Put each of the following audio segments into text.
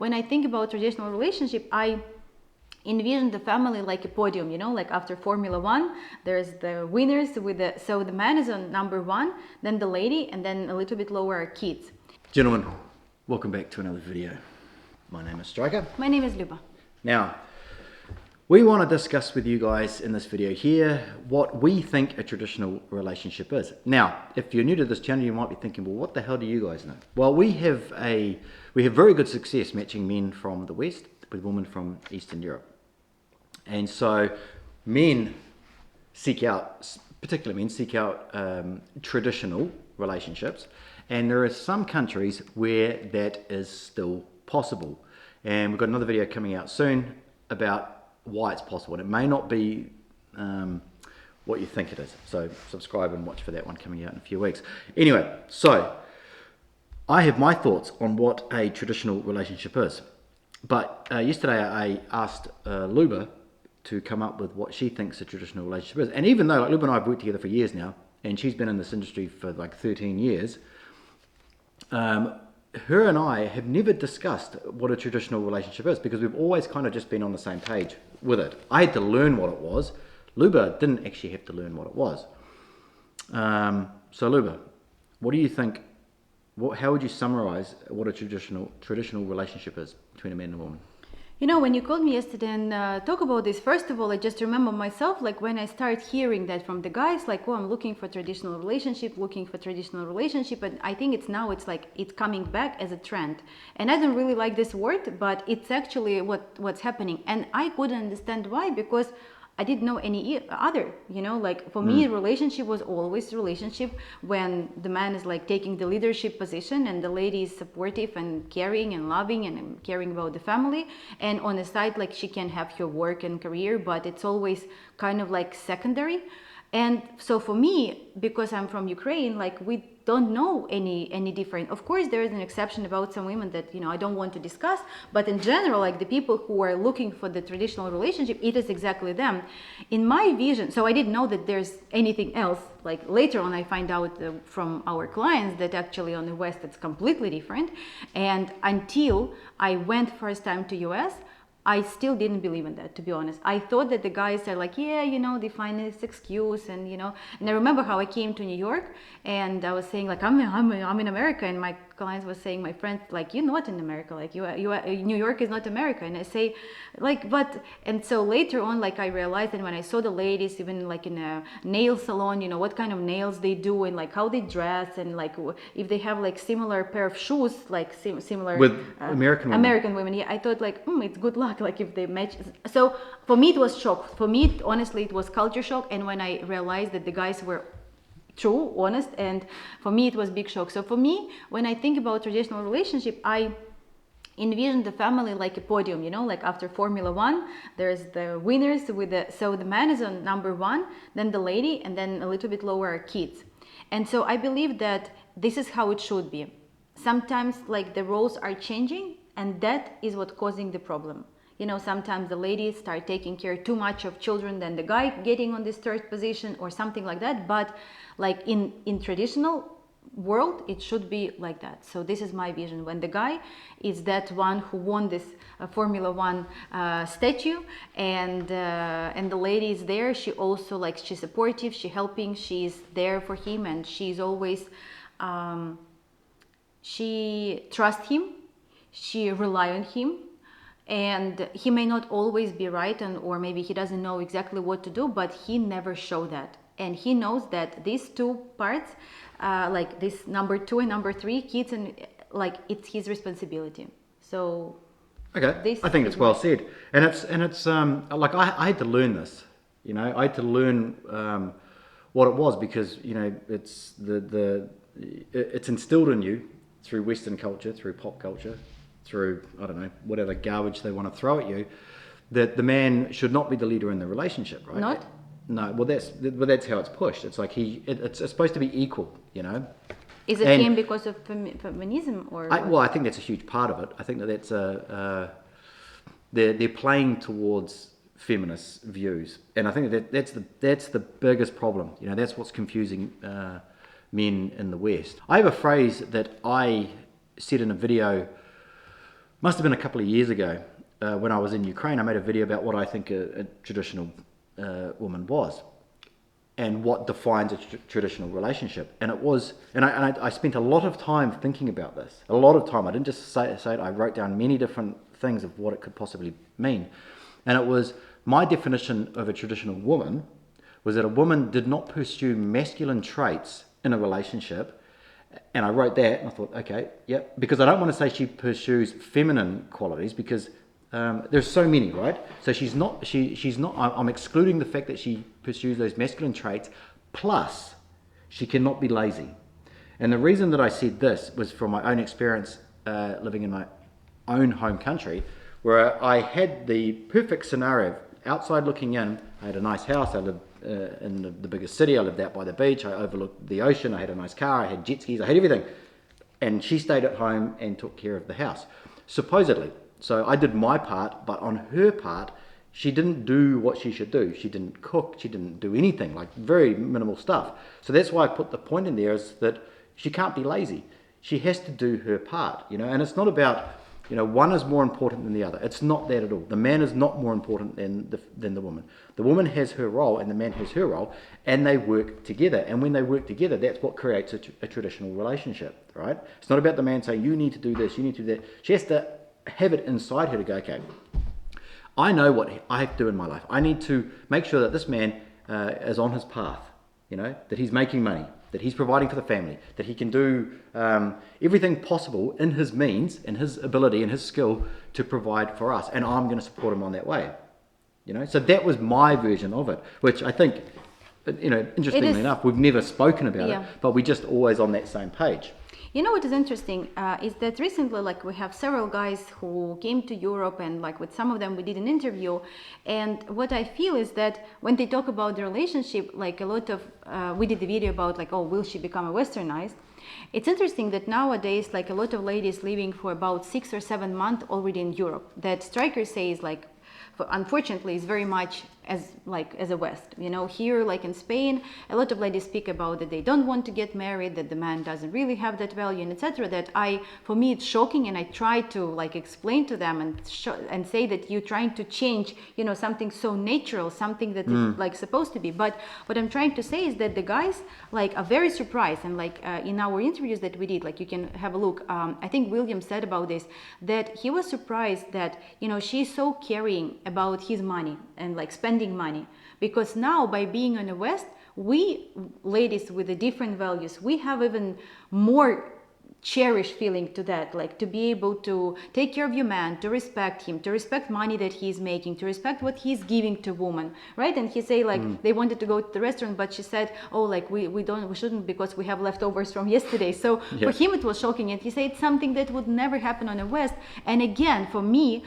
when I think about traditional relationship, I envision the family like a podium, you know, like after Formula One, there's the winners with so the man is on number one, then the lady, and then a little bit lower are kids. Gentlemen, welcome back to another video. My name is Stryker. My name is Luba. Now, we want to discuss with you guys in this video here what we think a traditional relationship is. Now, if you're new to this channel, you might be thinking, well, what the hell do you guys know? Well, we have very good success matching men from the West with women from Eastern Europe. And so men seek out, particularly men seek out traditional relationships, and there are some countries where that is still possible. And we've got another video coming out soon about why it's possible, and it may not be what you think it is. So subscribe and watch for that one coming out in a few weeks. Anyway, so I have my thoughts on what a traditional relationship is. But yesterday I asked Luba to come up with what she thinks a traditional relationship is. And even though Luba and I have worked together for years now, and she's been in this industry for like 13 years, her and I have never discussed what a traditional relationship is because we've always kind of just been on the same page with it. I had to learn what it was. Luba didn't actually have to learn what it was. So Luba, what do you think? How would you summarize what a traditional relationship is between a man and a woman? You know, when you called me yesterday and talk about this, first of all, I just remember myself, like when I start hearing that from the guys, like, oh, I'm looking for traditional relationship, and I think it's like it's coming back as a trend. And I don't really like this word, but it's actually what's happening. And I couldn't understand why, because I didn't know any other, you know, like for me, relationship was always relationship when the man is like taking the leadership position and the lady is supportive and caring and loving and caring about the family. And on the side, like she can have her work and career, but it's always kind of like secondary. And so for me, because I'm from Ukraine, like we don't know any different. Of course, there is an exception about some women that, you know, I don't want to discuss, but in general, like the people who are looking for the traditional relationship, it is exactly them. In my vision, so I didn't know that there's anything else. Like later on, I find out from our clients that actually on the West, it's completely different. And until I went first time to US, I still didn't believe in that, to be honest. I thought that the guys are like, yeah, you know, they find this excuse and, you know, and I remember how I came to New York and I was saying like, I'm in America, and my clients was saying, my friend, like, you're not in America, like New York is not America. And I say like, but, and so later on, like I realized that when I saw the ladies, even like in a nail salon, you know, what kind of nails they do and like how they dress and like if they have like similar pair of shoes, like similar with American women. Yeah, I thought like, it's good luck. Like if they match. So for me it was shock. For me, honestly, it was culture shock. And when I realized that the guys were true, honest, and for me it was big shock. So for me, when I think about traditional relationship, I envision the family like a podium, you know, like after Formula One, there's the winners with so the man is on number one, then the lady, and then a little bit lower are kids. And so I believe that this is how it should be. Sometimes like the roles are changing, and that is what causing the problem. You know, sometimes the ladies start taking care too much of children than the guy getting on this third position or something like that. But like in traditional world, it should be like that. So this is my vision. When the guy is that one who won this Formula One statue, and the lady is there, she also like, she's supportive, she's helping, she's there for him, and she's always she trusts him, she rely on him. And he may not always be right, or maybe he doesn't know exactly what to do, but he never showed that. And he knows that these two parts, like this number 2 and number 3 kids, and like it's his responsibility. So okay, I think it's well said. And it's like I had to learn this, you know, I had to learn what it was, because, you know, it's it's instilled in you through Western culture, through pop culture, through, I don't know, whatever garbage they want to throw at you, that the man should not be the leader in the relationship, right? Not? No, well that's how it's pushed. It's like it's supposed to be equal, you know. Is it him because of feminism, or? Well, I think that's a huge part of it. I think that's they're playing towards feminist views, and I think that's the biggest problem. You know, that's what's confusing men in the West. I have a phrase that I said in a video must have been a couple of years ago when I was in Ukraine. I made a video about what I think a traditional woman was, and what defines a traditional relationship. And it was, and I spent a lot of time thinking about this. A lot of time. I didn't just say it. I wrote down many different things of what it could possibly mean. And it was, my definition of a traditional woman was that a woman did not pursue masculine traits in a relationship. And I wrote that, and I thought, okay, yep, because I don't want to say she pursues feminine qualities, because there's so many, right? So she's not. I'm excluding the fact that she pursues those masculine traits. Plus, she cannot be lazy. And the reason that I said this was from my own experience living in my own home country, where I had the perfect scenario. Outside looking in, I had a nice house. I lived in the biggest city. I lived out by the beach. I overlooked the ocean. I had a nice car. I had jet skis. I had everything. And she stayed at home and took care of the house, supposedly. So I did my part, but on her part, she didn't do what she should do. She didn't cook. She didn't do anything, like very minimal stuff. So that's why I put the point in there, is that she can't be lazy. She has to do her part, and it's not about, one is more important than the other. It's not that at all. The man is not more important than the woman. The woman has her role and the man has her role, and they work together. And when they work together, that's what creates a traditional relationship, right? It's not about the man saying, you need to do this, you need to do that. She has to have it inside her to go, okay, I know what I have to do in my life. I need to make sure that this man is on his path, that he's making money, that he's providing for the family, that he can do everything possible in his means and his ability and his skill to provide for us. And I'm going to support him on that way. So that was my version of it, which I think, interestingly enough, we've never spoken about it, but we're just always on that same page. What is interesting is that recently, we have several guys who came to Europe, and with some of them we did an interview. And what I feel is that when they talk about the relationship, a lot of, we did a video about will she become a westernized? It's interesting that nowadays, a lot of ladies living for about 6 or 7 months already in Europe, that Stryker says unfortunately is very much as a West. Here, in Spain, a lot of ladies speak about that they don't want to get married, that the man doesn't really have that value, and etc. That for me, it's shocking, and I try to explain to them and say that you're trying to change, something so natural, something that is supposed to be. But what I'm trying to say is that the guys are very surprised, and in our interviews that we did, you can have a look. I think William said about this, that he was surprised that she's so caring about his money and spending money, because now by being in the West, we ladies with the different values, we have even more cherished feeling to that, to be able to take care of your man, to respect him, to respect money that he's making, to respect what he's giving to woman, right? And he say they wanted to go to the restaurant, but she said, oh, we shouldn't, because we have leftovers from yesterday. So for him it was shocking, and he said it's something that would never happen on the West. And again, for me,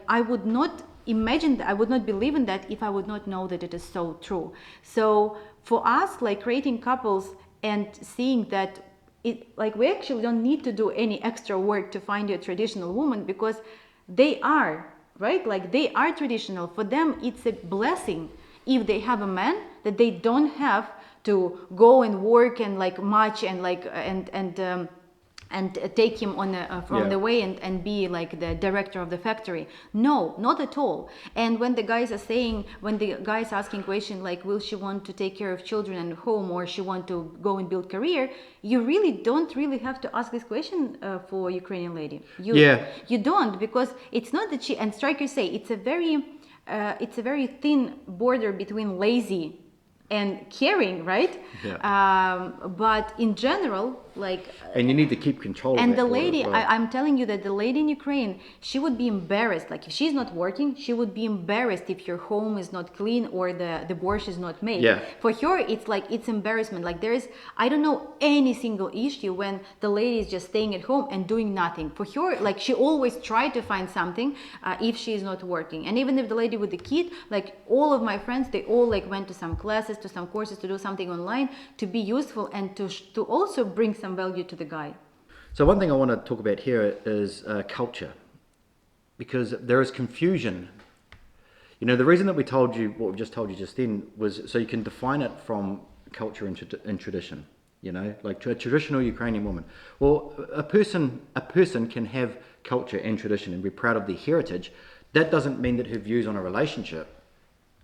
I would not imagine that, I would not believe in that if I would not know that it is so true. So for us, creating couples and seeing that we actually don't need to do any extra work to find a traditional woman, because they are, right? They are traditional. For them, it's a blessing if they have a man that they don't have to go and work and much and take him on from the way and be the director of the factory. No, not at all. And when the guys are saying, when the guys asking question will she want to take care of children and home, or she want to go and build career, you really don't really have to ask this question for Ukrainian lady. You don't, because it's not that she, and Stryker say it's a very thin border between lazy and caring, right? But in general, and you need to keep control and of that the lady, well. I'm telling you that the lady in Ukraine, she would be embarrassed. If she's not working, she would be embarrassed if your home is not clean or the borscht is not made. For her, it's embarrassment. There is, I don't know any single issue when the lady is just staying at home and doing nothing. For her, she always try to find something if she is not working. And even if the lady with the kid, all of my friends, they all went to some classes, to some courses, to do something online, to be useful and to also bring some value to the guy. So one thing I want to talk about here is culture, because there is confusion. The reason that we told you what we just told you just then was so you can define it from culture and tradition. like a traditional Ukrainian woman. Well, a person can have culture and tradition and be proud of their heritage. That doesn't mean that her views on a relationship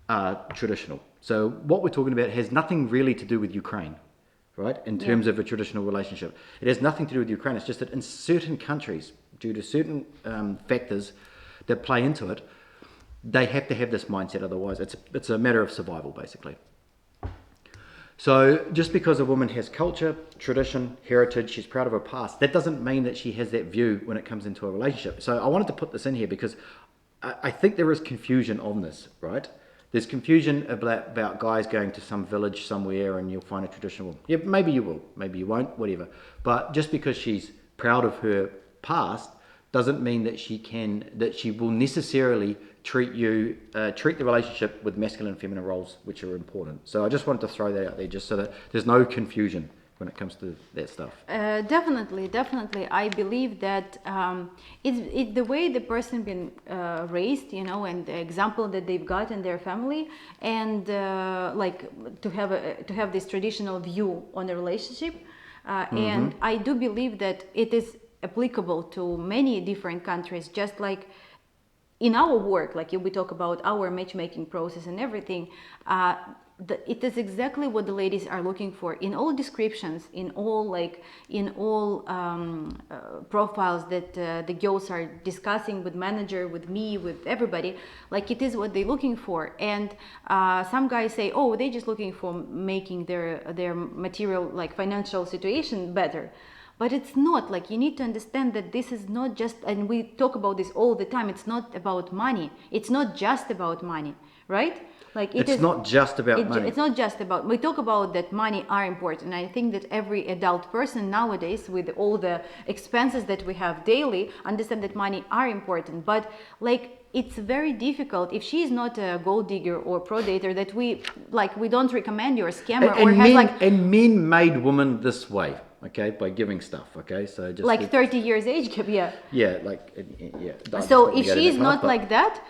are traditional. So what we're talking about has nothing really to do with Ukraine, right? In terms of a traditional relationship. It has nothing to do with Ukraine. It's just that in certain countries, due to certain factors that play into it, they have to have this mindset. Otherwise, it's a matter of survival, basically. So just because a woman has culture, tradition, heritage, she's proud of her past, that doesn't mean that she has that view when it comes into a relationship. So I wanted to put this in here because I think there is confusion on this, right? There's confusion about guys going to some village somewhere and you'll find a traditional woman. Yeah, maybe you will, maybe you won't, whatever. But just because she's proud of her past doesn't mean that she will necessarily treat the relationship with masculine and feminine roles, which are important. So I just wanted to throw that out there just so that there's no confusion when it comes to that stuff. Definitely. I believe that it's the way the person been raised, and the example that they've got in their family, and like to have this traditional view on a relationship. And I do believe that it is applicable to many different countries, just like in our work, like we talk about our matchmaking process and everything. It is exactly what the ladies are looking for in all descriptions, in all profiles that the girls are discussing with manager, with me, with everybody. Like it is what they're looking for. And some guys say, oh, they're just looking for making their material, like financial situation better. But it's not. Like, you need to understand that this is not just, and we talk about this all the time, it's not about money. It's not just about money, right? Like it's not just about money. It's not just about, we talk about that money are important. I think that every adult person nowadays, with all the expenses that we have daily, understand that money are important. But like, it's very difficult if she's not a gold digger or predator that we don't recommend you or scammer or has like. And men made women this way, okay, by giving stuff, okay, so just like 30 years age gap, yeah. Yeah, like yeah. So if she's not like that,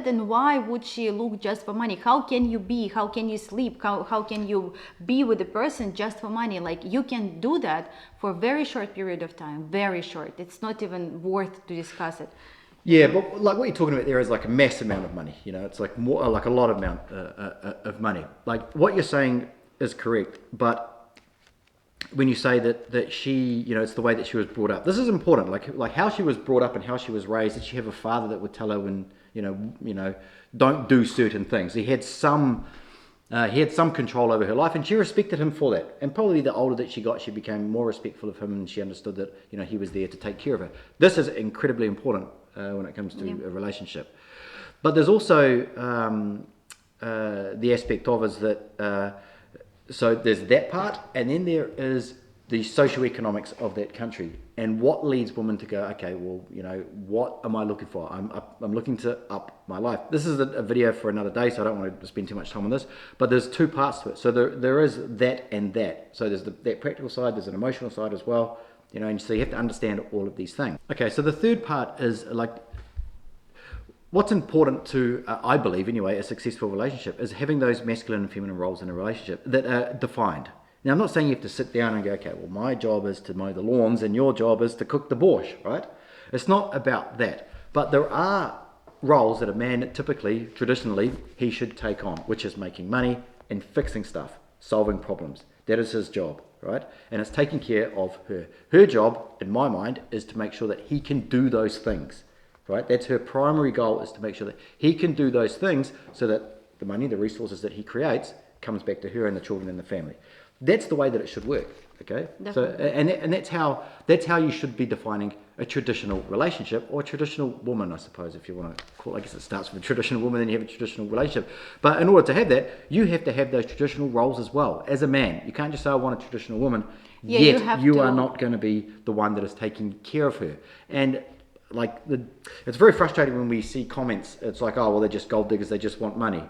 then why would she look just for money? How can you sleep? How can you be with a person just for money? Like you can do that for a very short period of time, very short. It's not even worth to discuss it. Yeah, but like what you're talking about there is like a mass amount of money. It's like more, like a lot of amount of money. Like what you're saying is correct, but when you say that she, it's the way that she was brought up. This is important, like how she was brought up and how she was raised. Did she have a father that would tell her when, don't do certain things? He had some control over her life, and she respected him for that. And probably the older that she got, she became more respectful of him, and she understood that, he was there to take care of her. This is incredibly important when it comes to a relationship. But there's also the aspect of is that. So there's that part, and then there is the socioeconomics of that country and what leads women to go, okay, well, what am I looking for? I'm looking to up my life. This is a video for another day, so I don't want to spend too much time on this, but there's two parts to it. So there is that and that. So there's that practical side, there's an emotional side as well, and so you have to understand all of these things. Okay, so the third part is like, what's important to, I believe anyway, a successful relationship is having those masculine and feminine roles in a relationship that are defined. Now, I'm not saying you have to sit down and go, okay, well, my job is to mow the lawns and your job is to cook the borscht, right? It's not about that. But there are roles that a man typically, traditionally, he should take on, which is making money and fixing stuff, solving problems. That is his job, right? And it's taking care of her. Her job, in my mind, is to make sure that he can do those things. Right? That's her primary goal, is to make sure that he can do those things so that the money, the resources that he creates comes back to her and the children and the family. That's the way that it should work. Okay. Definitely. So and that's how you should be defining a traditional relationship, or a traditional woman, I suppose, if you want to call it. I guess it starts with a traditional woman, then you have a traditional relationship. But in order to have that, you have to have those traditional roles as well. As a man, you can't just say I want a traditional woman. Yeah, yet you are not going to be the one that is taking care of her. And it's very frustrating when we see comments. It's like, oh, well, they're just gold diggers. They just want money.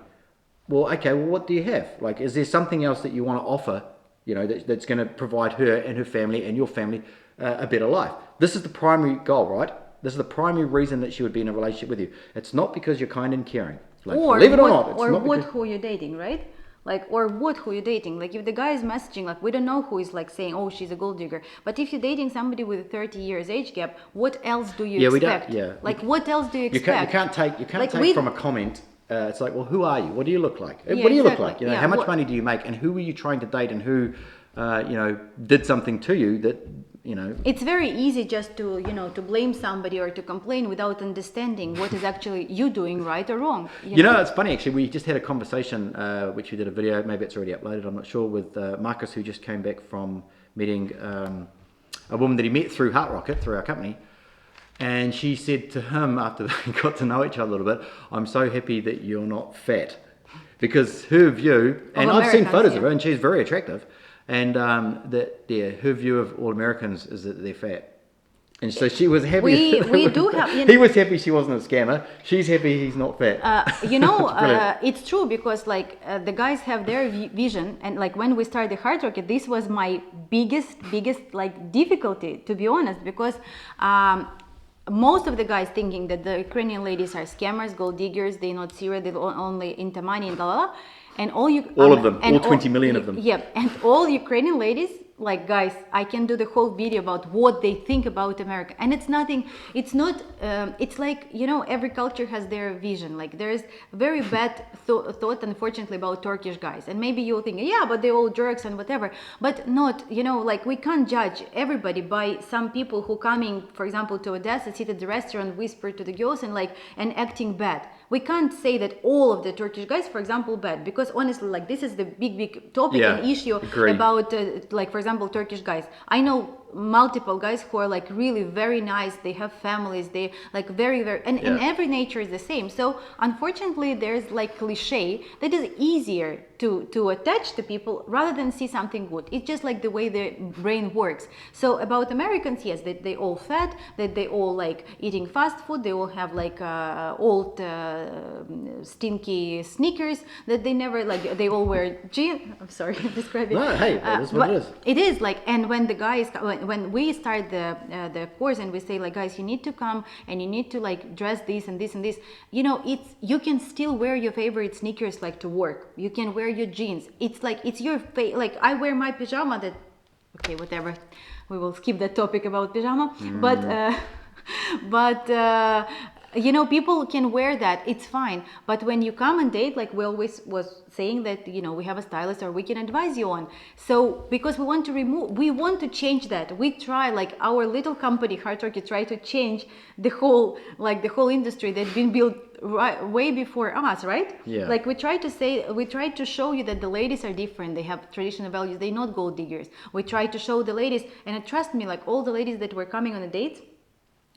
Well, okay. Well, what do you have? Like, is there something else that you want to offer? That's going to provide her and her family and your family a better life. This is the primary goal, right? This is the primary reason that she would be in a relationship with you. It's not because you're kind and caring. Like, or believe it or what, not, it's or not what who you're dating, right? Like, or what, who you're dating. Like, if the guy is messaging, like, we don't know who is like saying, oh, she's a gold digger. But if you're dating somebody with a 30 years age gap, what else do you expect? Like, what else do you expect? You can't take from a comment. It's like, well, who are you? What do you look like? Yeah, What do you look exactly. like? You know, Yeah, how much money do you make? And who were you trying to date? And who, did something to you that, It's very easy just to, to blame somebody or to complain without understanding what is actually you doing right or wrong. It's funny actually. We just had a conversation, which we did a video. Maybe it's already uploaded. I'm not sure. With Marcus, who just came back from meeting a woman that he met through Heart Rocket, through our company. And she said to him after they got to know each other a little bit, "I'm so happy that you're not fat," because her view, and I've seen photos of her, and she's very attractive. And her view of all Americans is that they're fat, and so she was happy. We do have. He was happy she wasn't a scammer. She's happy he's not fat. It's true because the guys have their vision, and like when we started the Hard Rocket, this was my biggest like difficulty, to be honest, because most of the guys thinking that the Ukrainian ladies are scammers, gold diggers, they're not serious, they're only into money and blah blah blah. And all of them, all 20 million of them. Yeah, and all Ukrainian ladies, like, guys, I can do the whole video about what they think about America. And it's nothing, it's not, it's like, every culture has their vision. Like, there's very bad thought, unfortunately, about Turkish guys. And maybe you'll think, yeah, but they're all jerks and whatever. But not, like, we can't judge everybody by some people who coming, for example, to Odessa, sit at the restaurant, whisper to the girls and acting bad. We can't say that all of the Turkish guys, for example, bad, because honestly, like, this is the big topic and issue about, like, for example, Turkish guys. I know multiple guys who are like really very nice, they have families, they like very and every nature is the same. So unfortunately there's like cliche that is easier to attach to people rather than see something good. It's just like the way the brain works. So about Americans, yes, that they all fat, that they all like eating fast food, they all have like old stinky sneakers, that they never like, they all wear jeans. I'm sorry, describing. No, hey, that's what it is. It is like, and when the guys, when we start the course and we say like, guys, you need to come and you need to like dress this and this and this, you can still wear your favorite sneakers like to work. You can wear your jeans. It's like, it's your like I wear my pajama that, okay, whatever. We will skip that topic about pajama, but people can wear that, it's fine. But when you come and date, like we always was saying that, we have a stylist or we can advise you on. So because we want to change that. We try, like our little company, Hard Rocket, try to change the whole industry that's been built way before us, right? Yeah. Like we try to show you that the ladies are different. They have traditional values. They're not gold diggers. We try to show the ladies, and trust me, like all the ladies that were coming on a date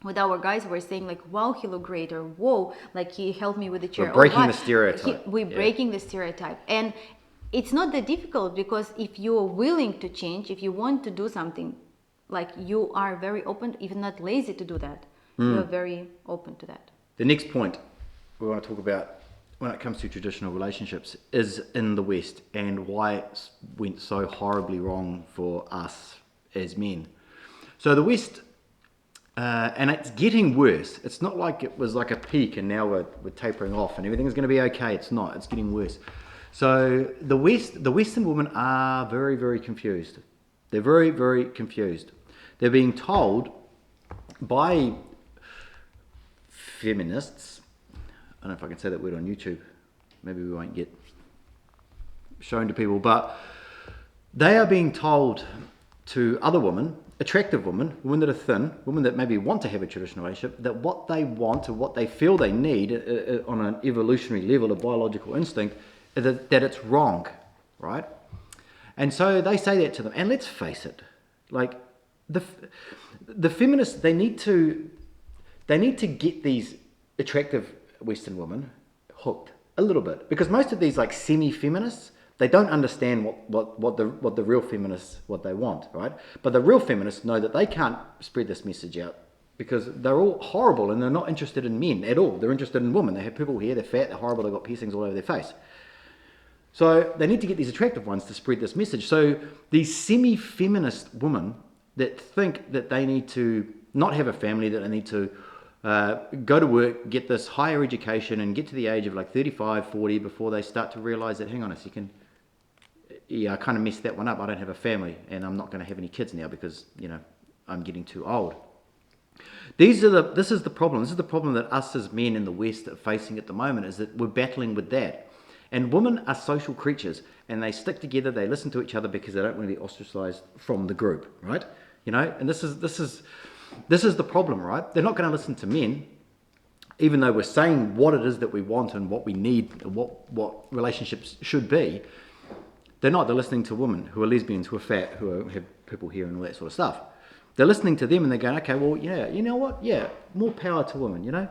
with our guys were saying like, wow, he looked great, or whoa, like he helped me with the chair. We're breaking the stereotype. We're breaking the stereotype. And it's not that difficult, because if you are willing to change, if you want to do something, like you are very open, even not lazy to do that. You are very open to that. The next point we want to talk about when it comes to traditional relationships is in the West, and why it went so horribly wrong for us as men. So the West, and it's getting worse. It's not like it was like a peak and now we're tapering off and everything's going to be okay. It's not. It's getting worse. So the Western women are very, very confused. They're very, very confused. They're being told by feminists, I don't know if I can say that word on YouTube. Maybe we won't get shown to people, but they are being told to other women, attractive women, women that are thin, women that maybe want to have a traditional relationship, that what they want or what they feel they need on an evolutionary level, a biological instinct, that it's wrong, right? And so they say that to them. And let's face it, like the feminists, they need to get these attractive Western women hooked a little bit, because most of these like semi-feminists, they don't understand what the real feminists, what they want, right? But the real feminists know that they can't spread this message out, because they're all horrible and they're not interested in men at all. They're interested in women. They have purple hair, they're fat, they're horrible, they've got piercings all over their face. So they need to get these attractive ones to spread this message. So these semi-feminist women that think that they need to not have a family, that they need to go to work, get this higher education and get to the age of like 35, 40 before they start to realize that, hang on a second, yeah, I kind of messed that one up. I don't have a family, and I'm not going to have any kids now because, you know, I'm getting too old. This is the problem. This is the problem that us as men in the West are facing at the moment, is that we're battling with that. And women are social creatures, and they stick together. They listen to each other because they don't want to be ostracized from the group, right? You know, and this is the problem, right? They're not going to listen to men, even though we're saying what it is that we want and what we need, and what relationships should be. They're not. They're listening to women who are lesbians, who are fat, who have purple hair and all that sort of stuff. They're listening to them and they're going, okay, well, yeah, you know what? Yeah, more power to women, you know?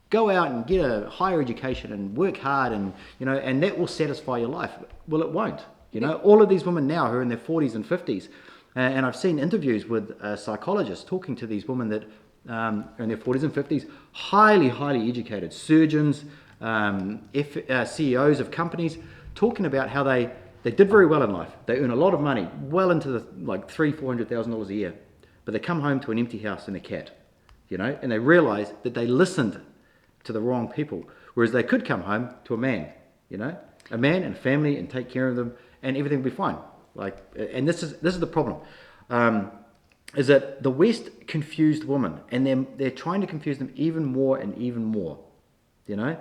Go out and get a higher education and work hard, and, you know, and that will satisfy your life. Well, it won't. You know, all of these women now who are in their 40s and 50s, and I've seen interviews with psychologists talking to these women that are in their 40s and 50s, highly, highly educated surgeons, CEOs of companies, talking about how they did very well in life. They earn a lot of money, well into the like $300,000-$400,000 a year. But they come home to an empty house and a cat, you know, and they realize that they listened to the wrong people. Whereas they could come home to a man, you know, a man and family, and take care of them, and everything will be fine. Like, and this is the problem, is that the West confused women, and they're trying to confuse them even more and even more, you know.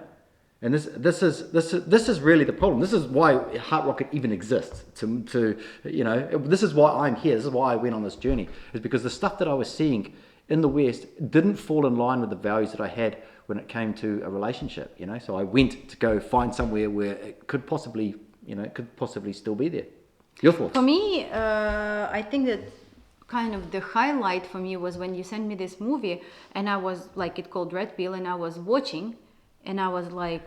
And this is really the problem. This is why Heart Rocket even exists. To you know, this is why I'm here. This is why I went on this journey. Is because the stuff that I was seeing in the West didn't fall in line with the values that I had when it came to a relationship. You know, so I went to go find somewhere where it could possibly, you know, it could possibly still be there. Your thoughts? For me, I think that kind of the highlight for me was when you sent me this movie, and I was like, it called Red Pill, and I was watching. And I was like,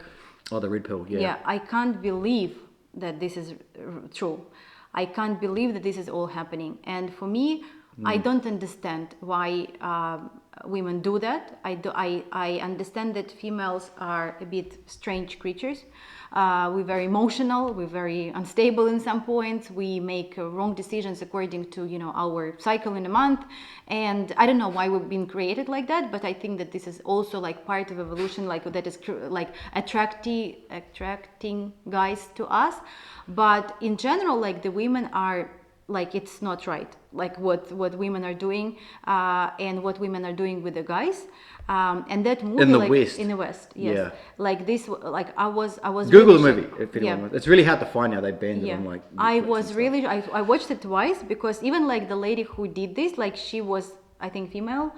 oh, the red pill, yeah. Yeah, I can't believe that this is true. I can't believe that this is all happening. And for me, I don't understand why women do that. I understand that females are a bit strange creatures. We're very emotional. We're very unstable in some points. We make wrong decisions according to, you know, our cycle in a month. And I don't know why we've been created like that, but I think that this is also like part of evolution, like that is like attracting guys to us. But in general, like the women are like, it's not right, like what women are doing and what women are doing with the guys. And that movie, in the like, West, in the West, yes, yeah. Like this, like I was Google really the movie if anyone wants. It's really hard to find now. They banned it on like Netflix I watched it twice, because even like the lady who did this, like she was, I think, female,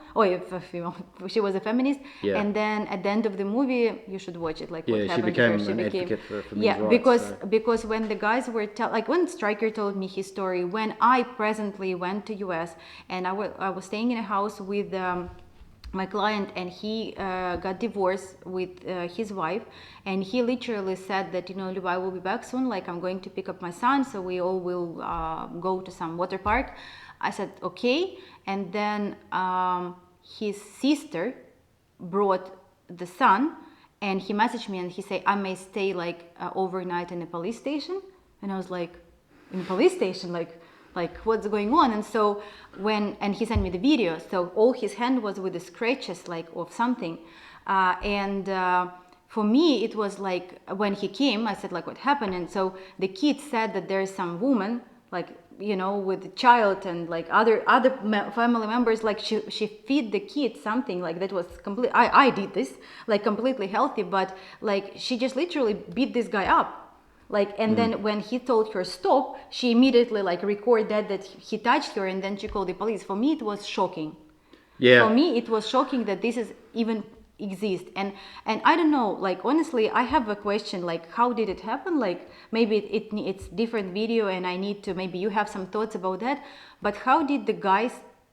female, she was a feminist. Yeah. And then at the end of the movie, you should watch it, like what she happened to her. became an advocate for men's yeah, rights, because when the guys were like when Stryker told me his story, when I presently went to US, and I was staying in a house with my client, and he got divorced with his wife, and he literally said that, you know, Luba, I will be back soon, like I'm going to pick up my son, so we all will go to some water park. I said okay, and then his sister brought the son, and he messaged me and he said, I may stay like overnight in a police station. And I was like, in a police station, like what's going on? And so and he sent me the video, so all his hand was with the scratches like of something, for me it was like, when he came, I said like, what happened? And so the kid said that there's some woman, like, you know, with the child and like other family members, like she feed the kid something like that was complete. I did this like completely healthy, but like she just literally beat this guy up. Like, and then when he told her stop, she immediately like recorded that he touched her, and then she called the police. For me, it was shocking. Yeah. For me, it was shocking that this is even exist. And I don't know, like honestly, I have a question, like how did it happen? Like maybe it's different video, and I need to, maybe you have some thoughts about that. But how did the guys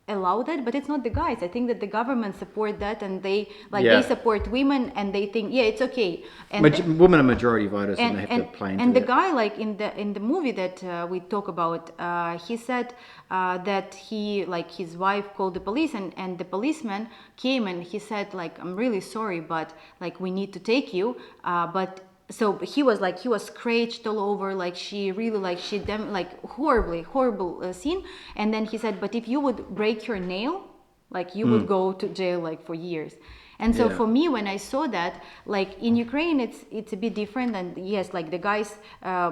allow that? But it's not the guys. I think that the government support that, and they they support women, and they think it's okay. And women are majority voters, and they have to play into and the that. guy, like in the movie that we talk about, he said that he, like his wife called the police, and the policeman came, and he said like, I'm really sorry, but like we need to take you, but so he was scratched all over, like she really, like horrible scene. And then he said, but if you would break your nail, like you would go to jail like for years. And so Yeah. for me, when I saw that, like in Ukraine, it's a bit different. And yes, like the guys,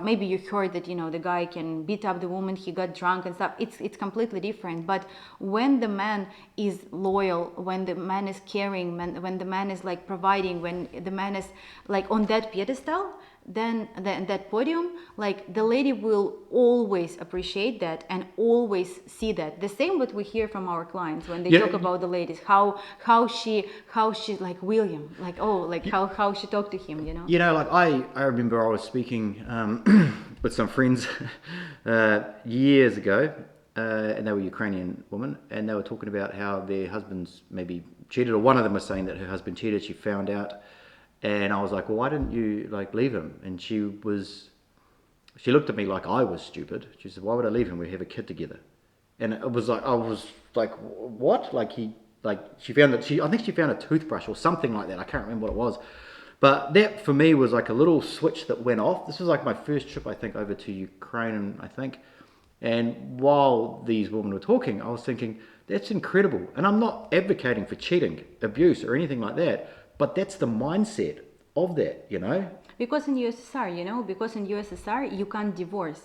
maybe you heard that, you know, the guy can beat up the woman, he got drunk and stuff. It's completely different. But when the man is loyal, when the man is caring, when the man is like providing, when the man is like on that pedestal, then that podium, like the lady will always appreciate that and always see that. The same what we hear from our clients when they You talk know, about the ladies, how she like William, like oh, like how she talked to him, you know. You know, like I remember I was speaking with some friends years ago, and they were Ukrainian women, and they were talking about how their husbands maybe cheated, or one of them was saying that her husband cheated. She found out, and I was like, well, why didn't you like leave him? And she looked at me like I was stupid. She said, why would I leave him? We have a kid together. And it was like, I was like, what? Like she found that I think she found a toothbrush or something like that. I can't remember what it was. But that for me was like a little switch that went off. This was like my first trip, I think, over to Ukraine, I think. And while these women were talking, I was thinking, that's incredible. And I'm not advocating for cheating, abuse, or anything like that. But that's the mindset of that, you know? Because in USSR, you know, because in USSR you can't divorce.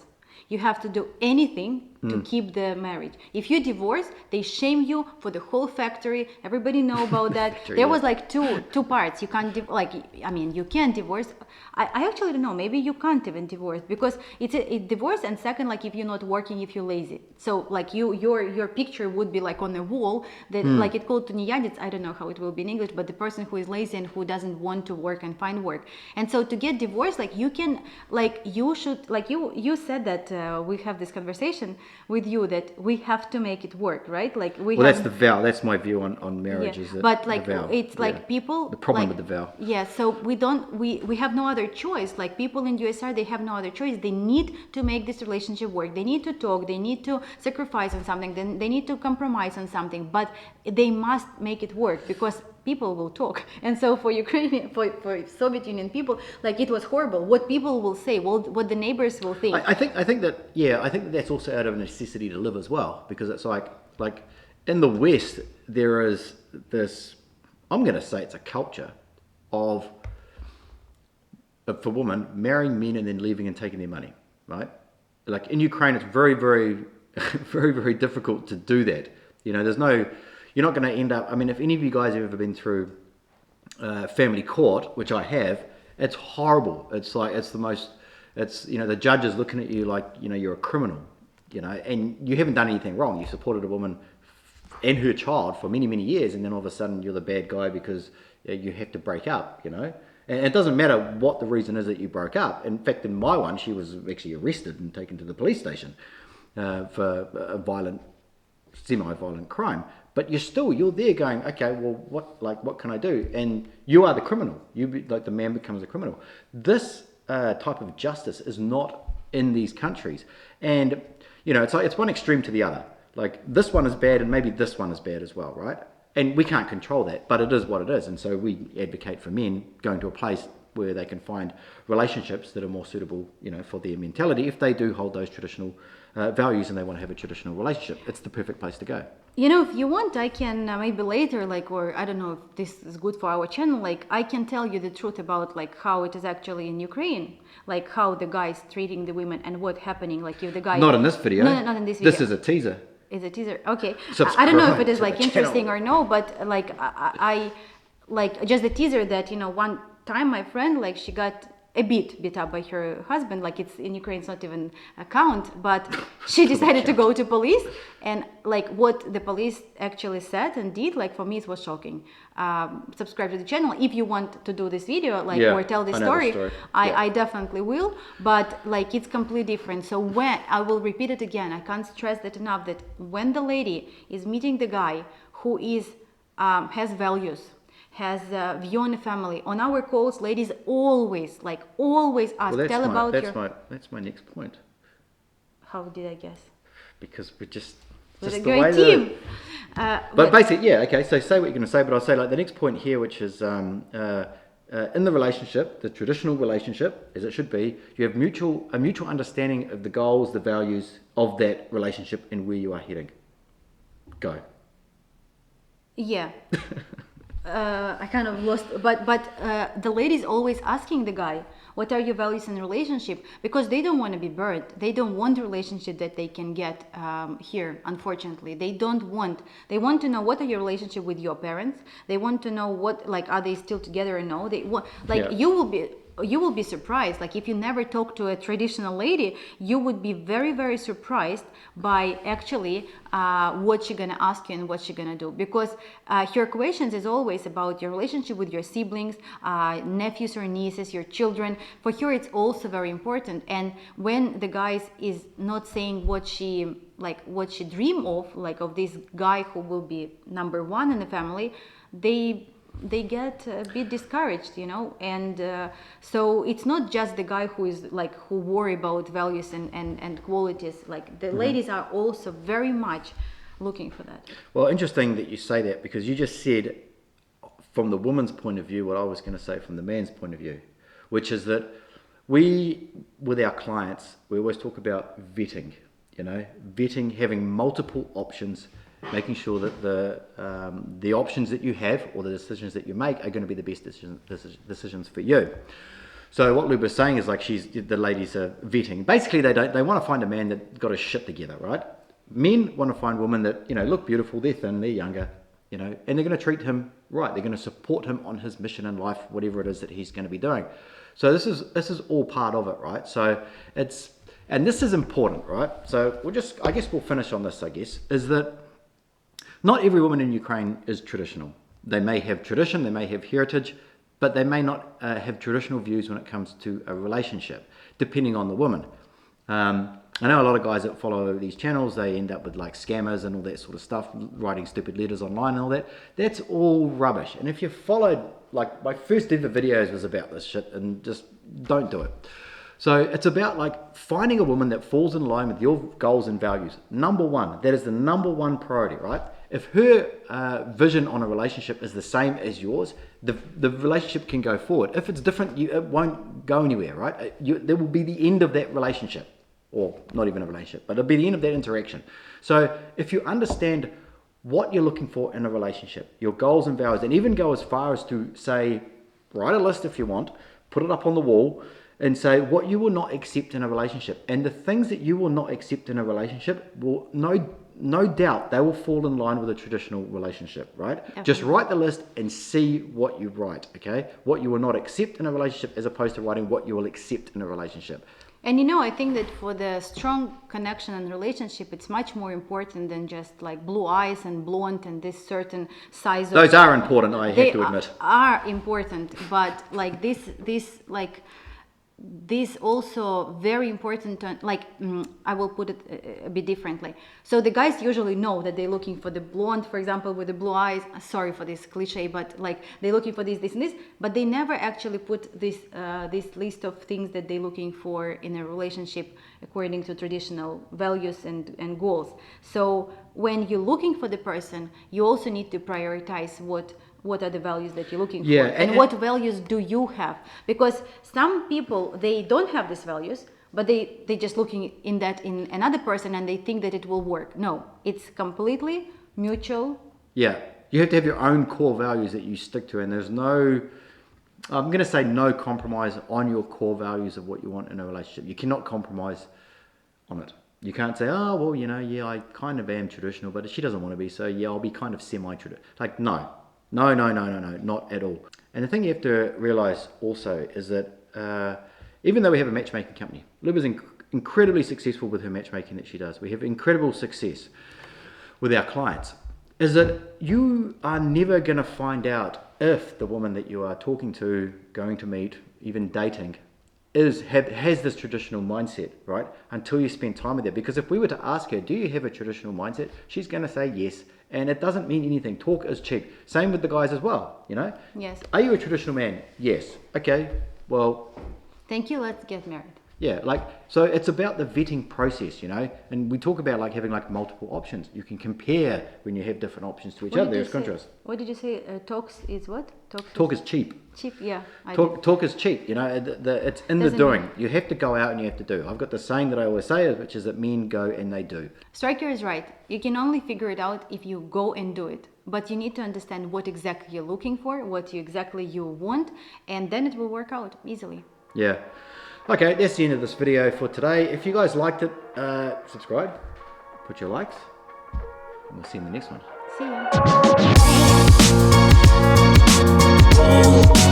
You have to do anything to keep the marriage. If you divorce, they shame you for the whole factory. Everybody know about that. Factory, There yeah. was like two parts. You can't I mean, you can't divorce. I actually don't know. Maybe you can't even divorce because it's a divorce. And second, like if you're not working, if you're lazy. So like your picture would be like on a wall that like it called tuniadец. I don't know how it will be in English, but the person who is lazy and who doesn't want to work and find work. And so to get divorced, like you can, like you should, like you said that we have this conversation with you that we have to make it work, right? Like we Well, have, that's the vow. That's my view on marriage. yeah. Is that But like the vow. it's like Yeah. people The problem like, with the vow. yeah, so we have no other choice. Like people in USR, they have no other choice. They need to make this relationship work. They need to talk, they need to sacrifice on something, then they need to compromise on something, but they must make it work because people will talk. And so for Ukrainian, for Soviet Union people, like it was horrible. What people will say, what the neighbors will think. I think that that's also out of necessity to live as well, because it's like in the West there is this, I'm going to say it's a culture of for women marrying men and then leaving and taking their money, right? Like in Ukraine, it's very, very, very, very difficult to do that. You know, you're not going to end up. I mean, if any of you guys have ever been through family court, which I have, it's horrible. It's like the judge is looking at you like you're a criminal, and you haven't done anything wrong. You supported a woman and her child for many, many years, and then all of a sudden you're the bad guy because you have to break up, And it doesn't matter what the reason is that you broke up. In fact, in my one, she was actually arrested and taken to the police station for a semi-violent crime. But you're there going, okay, well, what can I do? And you are the criminal. The man becomes a criminal. This type of justice is not in these countries, and it's one extreme to the other. Like this one is bad, and maybe this one is bad as well, right? And we can't control that, but it is what it is. And so we advocate for men going to a place where they can find relationships that are more suitable, for their mentality if they do hold those traditional values and they want to have a traditional relationship. It's the perfect place to go. If you want, I can maybe later, or I don't know if this is good for our channel, I can tell you the truth about how it is actually in Ukraine, how the guys treating the women and what happening, if the guy... Not in this video. No, not in this video. This is a teaser. Is a teaser. Okay. Subscribe I don't know if it is to the interesting channel. or no, but I just the teaser that one time my friend she got a bit beat up by her husband. It's in Ukraine, it's not even a count, but she decided to go to police, and what the police actually said and did, for me it was shocking. Subscribe to the channel if you want to do this video, or tell this I know story. the story. I definitely will, but it's completely different. So when I will repeat it again, I can't stress that enough, that when the lady is meeting the guy who is has values, has a view on the family, on our calls, ladies always ask, tell about your... That's my next point. How did I guess? Because we're just With a the great way team. But basically, yeah, okay. So say what you're going to say, but I'll say the next point here, which is in the relationship, the traditional relationship, as it should be, you have a mutual understanding of the goals, the values of that relationship, and where you are heading. Go. Yeah. I kind of lost, but the lady's always asking the guy, what are your values in a relationship? Because they don't want to be burned. They don't want a relationship that they can get here, unfortunately. They want to know what are your relationship with your parents. They want to know what, like, are they still together or no? They want, like, Yeah. you will be surprised. Like, if you never talk to a traditional lady, you would be very, very surprised by actually what she's gonna ask you and what she's gonna do. Because her questions is always about your relationship with your siblings, nephews or nieces, your children. For her, it's also very important. And when the guy is not saying what she dream of, like of this guy who will be number one in the family, they get a bit discouraged, you know. And so it's not just the guy who is like, who worry about values and qualities. Like, the ladies are also very much looking for that. Well, interesting that you say that, because you just said from the woman's point of view what I was going to say from the man's point of view, which is that we, with our clients, we always talk about vetting, you know, vetting, having multiple options, making sure that the options that you have or the decisions that you make are going to be the best decisions for you. So what Luba's saying is, like, the ladies are vetting. Basically, they want to find a man that got his shit together, right? Men want to find women that, you know, look beautiful, they're thin, they're younger, you know, and they're going to treat him right. They're going to support him on his mission in life, whatever it is that he's going to be doing. So this is all part of it, right? So and this is important, right? So I guess we'll finish on this, is that not every woman in Ukraine is traditional. They may have tradition, they may have heritage, but they may not have traditional views when it comes to a relationship, depending on the woman. I know a lot of guys that follow these channels, they end up with like scammers and all that sort of stuff, writing stupid letters online and all that. That's all rubbish. And if you followed, like, my first ever videos was about this shit, and just don't do it. So it's about, like, finding a woman that falls in line with your goals and values. Number one, that is the number one priority, right? If her vision on a relationship is the same as yours, the relationship can go forward. If it's different, it won't go anywhere, right? There will be the end of that relationship, or not even a relationship, but it'll be the end of that interaction. So if you understand what you're looking for in a relationship, your goals and values, and even go as far as to say, write a list if you want, put it up on the wall, and say what you will not accept in a relationship. And the things that you will not accept in a relationship will no doubt they will fall in line with a traditional relationship, right? Definitely. Just write the list and see what you write, okay? What you will not accept in a relationship, as opposed to writing what you will accept in a relationship. And you know, I think that for the strong connection and relationship, it's much more important than just like blue eyes and blonde and this certain size of... Those are important, I have to admit. Are important, but like this also very important, I will put it a bit differently. So the guys usually know that they're looking for the blonde, for example, with the blue eyes. Sorry for this cliche, but like they're looking for this and this, but they never actually put this list of things that they're looking for in a relationship according to traditional values and goals. So when you're looking for the person, you also need to prioritize what are the values that you're looking for, and what values do you have? Because some people, they don't have these values, but they just looking in another person, and they think that it will work. No, it's completely mutual. Yeah, you have to have your own core values that you stick to, and there's no, I'm going to say no compromise on your core values of what you want in a relationship. You cannot compromise on it. You can't say, oh, well, you know, yeah, I kind of am traditional, but she doesn't want to be, so yeah, I'll be kind of semi-traditional. Like, no, not at all. And the thing you have to realize also is that even though we have a matchmaking company, Luba's incredibly successful with her matchmaking that she does. We have incredible success with our clients. Is that you are never going to find out if the woman that you are talking to, going to meet, even dating, has this traditional mindset, right? Until you spend time with her. Because if we were to ask her, do you have a traditional mindset? She's going to say yes. And it doesn't mean anything. Talk is cheap. Same with the guys as well, you know? Yes. Are you a traditional man? Yes. Okay, well... Thank you, let's get married. Yeah, like, so it's about the vetting process, you know, and we talk about like having like multiple options. You can compare when you have different options to each other. There's contrast. What did you say? Talks is what? Talk is cheap. Cheap, yeah. Talk is cheap, you know, it's in the doing. You have to go out and you have to do. I've got the saying that I always say, which is that men go and they do. Stryker is right. You can only figure it out if you go and do it. But you need to understand what exactly you're looking for, what exactly you want, and then it will work out easily. Yeah. Okay, that's the end of this video for today. If you guys liked it, subscribe, put your likes, and we'll see you in the next one. See you.